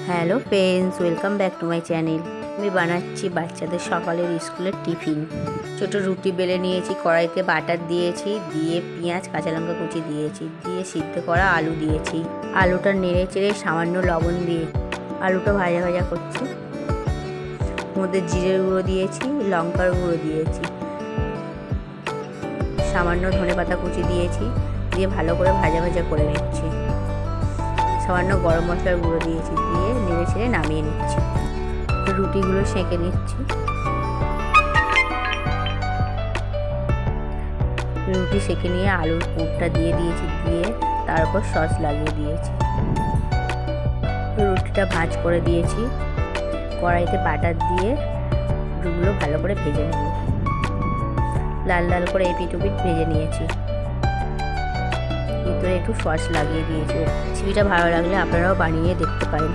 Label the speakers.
Speaker 1: Hello friends, welcome back to my channel. আমি বানাচ্ছি বাচ্চাদের সকালের স্কুলের টিফিন। ছোট রুটি বেলে নিয়েছি, কড়াইতে বাটার দিয়েছি, দিয়ে পেঁয়াজ কাঁচা লঙ্কা কুচি দিয়েছি, দিয়ে সিদ্ধ করা আলু দিয়েছি। আলুটা নেড়ে চেড়ে সামান্য লবণ দিয়ে আলুটা ভাজা ভাজা করছি। মধ্যে জিরের গুঁড়ো দিয়েছি, লঙ্কার গুঁড়ো দিয়েছি, সামান্য ধনেপাতা কুচি দিয়েছি, দিয়ে ভালো করে ভাজা ভাজা করে নিচ্ছি। সামান্য গরম মশলার গুঁড়ো দিয়েছি, দিয়ে নেড়ে ছেড়ে নামিয়ে নিচ্ছি। রুটিগুলো সেঁকে নিচ্ছি। রুটি সেঁকে নিয়ে আলুর পুরটা দিয়ে দিয়েছি, দিয়ে তারপর সস লাগিয়ে দিয়েছি। রুটিটা ভাঁজ করে দিয়েছি। কড়াইতে বাটার দিয়ে রুটিগুলো ভালো করে ভেজে নেব। লাল লাল করে এপিট ওপিট ভেজে নিয়েছি। ভিতরে একটু সস লাগিয়ে দিয়েছি। রেসিপিটা ভালো লাগলে আপনারাও বানিয়ে দেখতে পারেন।